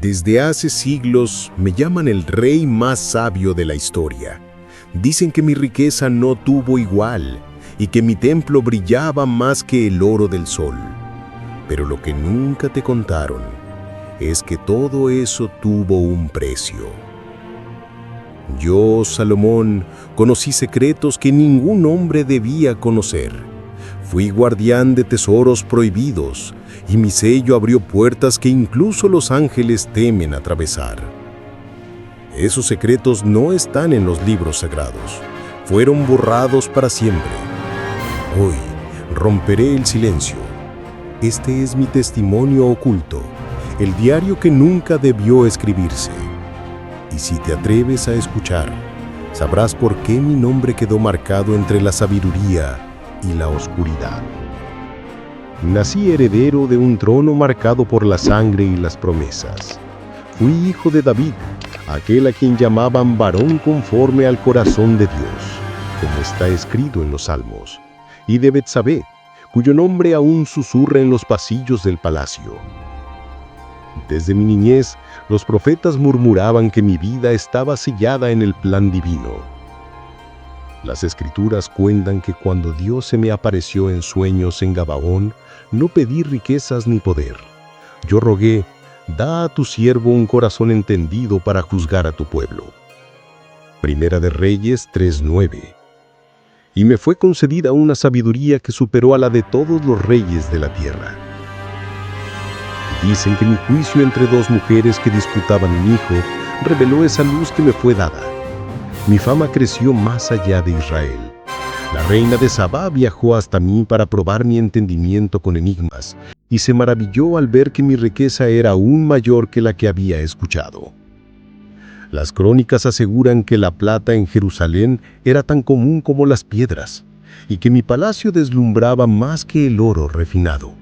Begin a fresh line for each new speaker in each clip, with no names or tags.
Desde hace siglos me llaman el rey más sabio de la historia. Dicen que mi riqueza no tuvo igual y que mi templo brillaba más que el oro del sol. Pero lo que nunca te contaron es que todo eso tuvo un precio. Yo, Salomón, conocí secretos que ningún hombre debía conocer. Fui guardián de tesoros prohibidos, y mi sello abrió puertas que incluso los ángeles temen atravesar. Esos secretos no están en los libros sagrados, fueron borrados para siempre. Hoy romperé el silencio. Este es mi testimonio oculto, el diario que nunca debió escribirse. Y si te atreves a escuchar, sabrás por qué mi nombre quedó marcado entre la sabiduría y la oscuridad. Nací heredero de un trono marcado por la sangre y las promesas. Fui hijo de David, aquel a quien llamaban varón conforme al corazón de Dios, como está escrito en los Salmos, y de Betsabé, cuyo nombre aún susurra en los pasillos del palacio. Desde mi niñez, los profetas murmuraban que mi vida estaba sellada en el plan divino. Las Escrituras cuentan que cuando Dios se me apareció en sueños en Gabaón, no pedí riquezas ni poder. Yo rogué, da a tu siervo un corazón entendido para juzgar a tu pueblo. Primera de Reyes 3:9. Y me fue concedida una sabiduría que superó a la de todos los reyes de la tierra. Dicen que mi juicio entre dos mujeres que disputaban un hijo reveló esa luz que me fue dada. Mi fama creció más allá de Israel. La reina de Sabá viajó hasta mí para probar mi entendimiento con enigmas, y se maravilló al ver que mi riqueza era aún mayor que la que había escuchado. Las crónicas aseguran que la plata en Jerusalén era tan común como las piedras, y que mi palacio deslumbraba más que el oro refinado.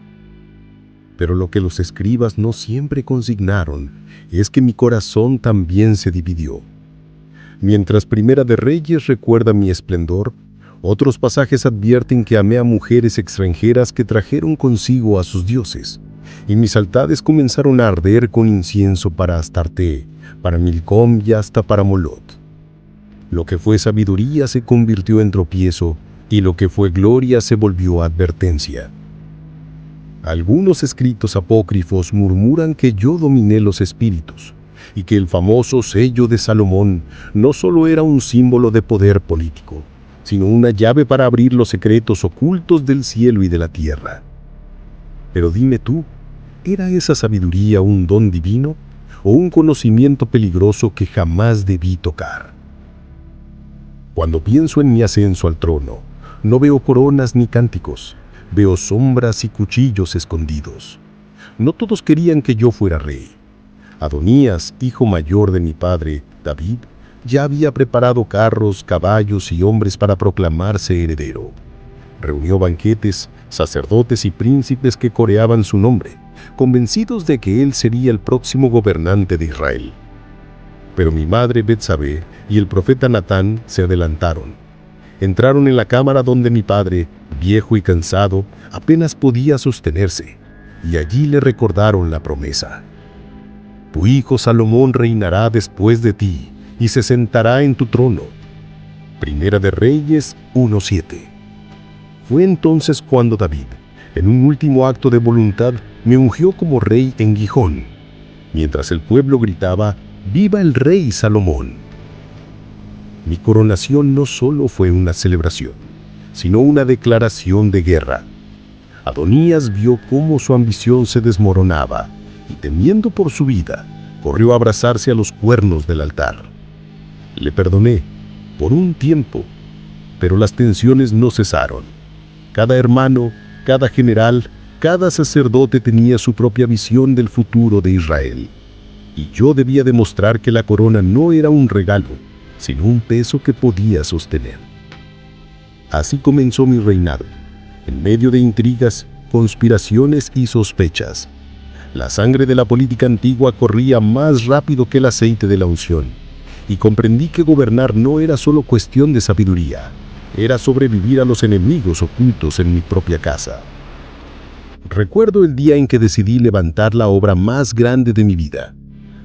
Pero lo que los escribas no siempre consignaron es que mi corazón también se dividió. Mientras Primera de Reyes recuerda mi esplendor, otros pasajes advierten que amé a mujeres extranjeras que trajeron consigo a sus dioses, y mis altares comenzaron a arder con incienso para Astarte, para Milcom y hasta para Molot. Lo que fue sabiduría se convirtió en tropiezo, y lo que fue gloria se volvió advertencia. Algunos escritos apócrifos murmuran que yo dominé los espíritus, y que el famoso sello de Salomón no solo era un símbolo de poder político, sino una llave para abrir los secretos ocultos del cielo y de la tierra. Pero dime tú, ¿era esa sabiduría un don divino o un conocimiento peligroso que jamás debí tocar? Cuando pienso en mi ascenso al trono, no veo coronas ni cánticos, veo sombras y cuchillos escondidos. No todos querían que yo fuera rey. Adonías, hijo mayor de mi padre, David, ya había preparado carros, caballos y hombres para proclamarse heredero. Reunió banquetes, sacerdotes y príncipes que coreaban su nombre, convencidos de que él sería el próximo gobernante de Israel. Pero mi madre Betsabé y el profeta Natán se adelantaron. Entraron en la cámara donde mi padre, viejo y cansado, apenas podía sostenerse, y allí le recordaron la promesa. Tu hijo Salomón reinará después de ti, y se sentará en tu trono. Primera de Reyes 1:7. Fue entonces cuando David, en un último acto de voluntad, me ungió como rey en Gijón, mientras el pueblo gritaba, ¡Viva el rey Salomón! Mi coronación no solo fue una celebración, sino una declaración de guerra. Adonías vio cómo su ambición se desmoronaba, y temiendo por su vida, corrió a abrazarse a los cuernos del altar. Le perdoné, por un tiempo, pero las tensiones no cesaron. Cada hermano, cada general, cada sacerdote tenía su propia visión del futuro de Israel. Y yo debía demostrar que la corona no era un regalo, sino un peso que podía sostener. Así comenzó mi reinado, en medio de intrigas, conspiraciones y sospechas. La sangre de la política antigua corría más rápido que el aceite de la unción. Y comprendí que gobernar no era solo cuestión de sabiduría, era sobrevivir a los enemigos ocultos en mi propia casa. Recuerdo el día en que decidí levantar la obra más grande de mi vida,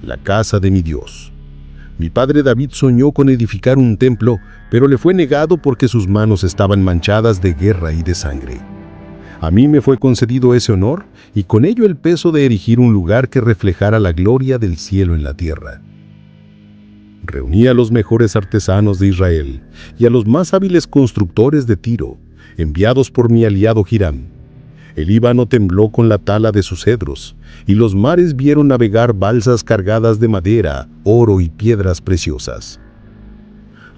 la casa de mi Dios. Mi padre David soñó con edificar un templo, pero le fue negado porque sus manos estaban manchadas de guerra y de sangre. A mí me fue concedido ese honor y con ello el peso de erigir un lugar que reflejara la gloria del cielo en la tierra. Reuní a los mejores artesanos de Israel y a los más hábiles constructores de Tiro, enviados por mi aliado Hiram. El Líbano tembló con la tala de sus cedros, y los mares vieron navegar balsas cargadas de madera, oro y piedras preciosas.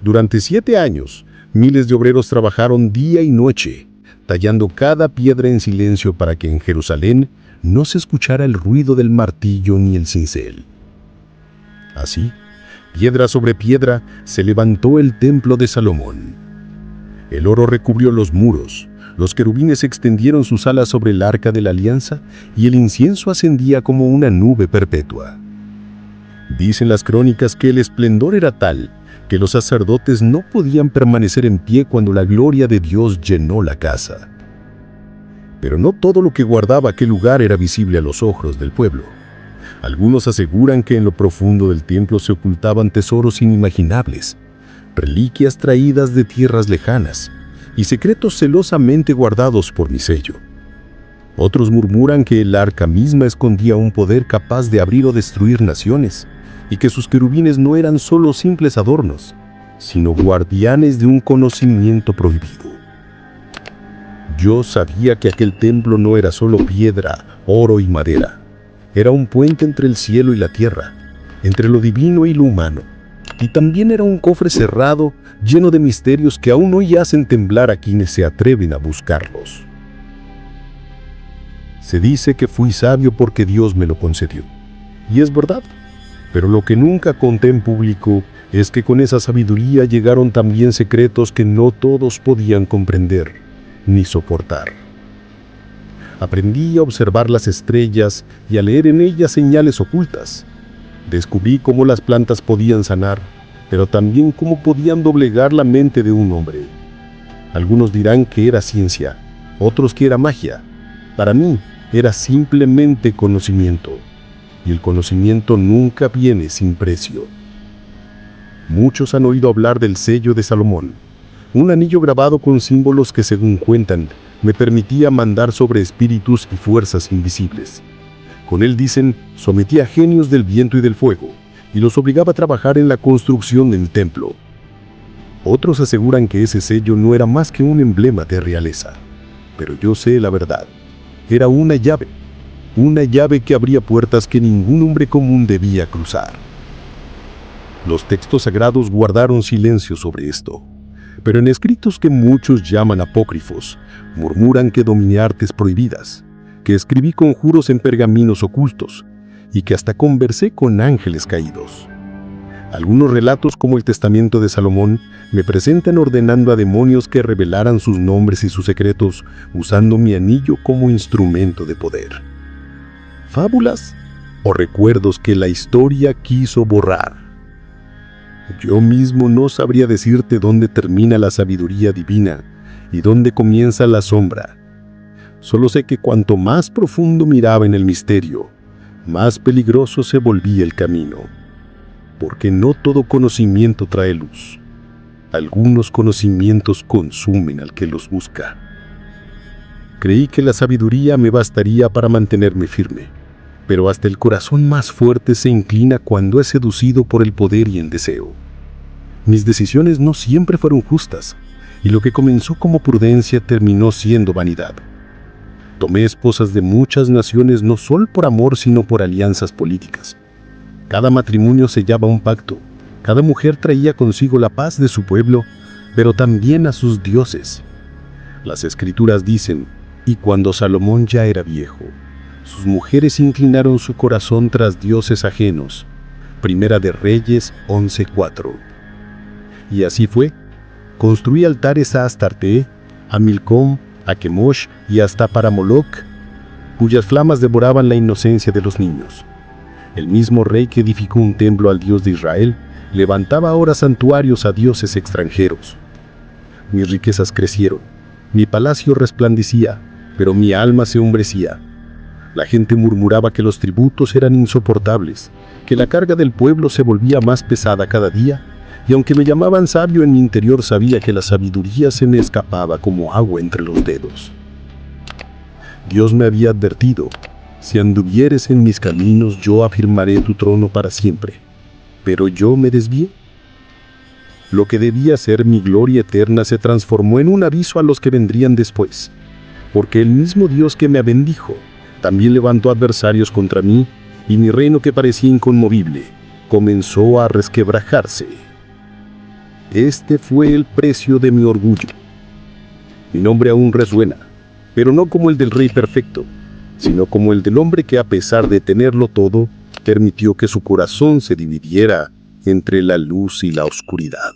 Durante 7 años, miles de obreros trabajaron día y noche, tallando cada piedra en silencio para que en Jerusalén no se escuchara el ruido del martillo ni el cincel. Así, piedra sobre piedra, se levantó el templo de Salomón. El oro recubrió los muros, los querubines extendieron sus alas sobre el arca de la alianza y el incienso ascendía como una nube perpetua. Dicen las crónicas que el esplendor era tal que los sacerdotes no podían permanecer en pie cuando la gloria de Dios llenó la casa. Pero no todo lo que guardaba aquel lugar era visible a los ojos del pueblo. Algunos aseguran que en lo profundo del templo se ocultaban tesoros inimaginables, reliquias traídas de tierras lejanas y secretos celosamente guardados por mi sello. Otros murmuran que el arca misma escondía un poder capaz de abrir o destruir naciones, y que sus querubines no eran solo simples adornos, sino guardianes de un conocimiento prohibido. Yo sabía que aquel templo no era solo piedra, oro y madera. Era un puente entre el cielo y la tierra, entre lo divino y lo humano, y también era un cofre cerrado, lleno de misterios que aún hoy hacen temblar a quienes se atreven a buscarlos. Se dice que fui sabio porque Dios me lo concedió, y es verdad. Pero lo que nunca conté en público es que con esa sabiduría llegaron también secretos que no todos podían comprender ni soportar. Aprendí a observar las estrellas y a leer en ellas señales ocultas. Descubrí cómo las plantas podían sanar, pero también cómo podían doblegar la mente de un hombre. Algunos dirán que era ciencia, otros que era magia. Para mí, era simplemente conocimiento. Y el conocimiento nunca viene sin precio. Muchos han oído hablar del sello de Salomón, un anillo grabado con símbolos que, según cuentan, me permitía mandar sobre espíritus y fuerzas invisibles. Con él, dicen, sometía a genios del viento y del fuego, y los obligaba a trabajar en la construcción del templo. Otros aseguran que ese sello no era más que un emblema de realeza. Pero yo sé la verdad. Era una llave que abría puertas que ningún hombre común debía cruzar. Los textos sagrados guardaron silencio sobre esto, pero en escritos que muchos llaman apócrifos, murmuran que dominé artes prohibidas, que escribí conjuros en pergaminos ocultos, y que hasta conversé con ángeles caídos. Algunos relatos, como el Testamento de Salomón, me presentan ordenando a demonios que revelaran sus nombres y sus secretos, usando mi anillo como instrumento de poder. ¿Fábulas o recuerdos que la historia quiso borrar? Yo mismo no sabría decirte dónde termina la sabiduría divina y dónde comienza la sombra. Solo sé que cuanto más profundo miraba en el misterio, más peligroso se volvía el camino. Porque no todo conocimiento trae luz. Algunos conocimientos consumen al que los busca. Creí que la sabiduría me bastaría para mantenerme firme, pero hasta el corazón más fuerte se inclina cuando es seducido por el poder y el deseo. Mis decisiones no siempre fueron justas, y lo que comenzó como prudencia terminó siendo vanidad. Tomé esposas de muchas naciones no solo por amor, sino por alianzas políticas. Cada matrimonio sellaba un pacto, cada mujer traía consigo la paz de su pueblo, pero también a sus dioses. Las escrituras dicen, y cuando Salomón ya era viejo, sus mujeres inclinaron su corazón tras dioses ajenos. Primera de Reyes 11:4. Y así fue. Construí altares a Astarte, a Milcom, a Kemosh y hasta para Moloc, cuyas flamas devoraban la inocencia de los niños. El mismo rey que edificó un templo al Dios de Israel, levantaba ahora santuarios a dioses extranjeros. Mis riquezas crecieron, mi palacio resplandecía, pero mi alma se humbrecía. La gente murmuraba que los tributos eran insoportables, que la carga del pueblo se volvía más pesada cada día, y aunque me llamaban sabio, en mi interior sabía que la sabiduría se me escapaba como agua entre los dedos. Dios me había advertido: si anduvieres en mis caminos, yo afirmaré tu trono para siempre. Pero yo me desvié. Lo que debía ser mi gloria eterna se transformó en un aviso a los que vendrían después, porque el mismo Dios que me bendijo también levantó adversarios contra mí, y mi reino, que parecía inconmovible, comenzó a resquebrajarse. Este fue el precio de mi orgullo. Mi nombre aún resuena, pero no como el del Rey perfecto, sino como el del hombre que, a pesar de tenerlo todo, permitió que su corazón se dividiera entre la luz y la oscuridad.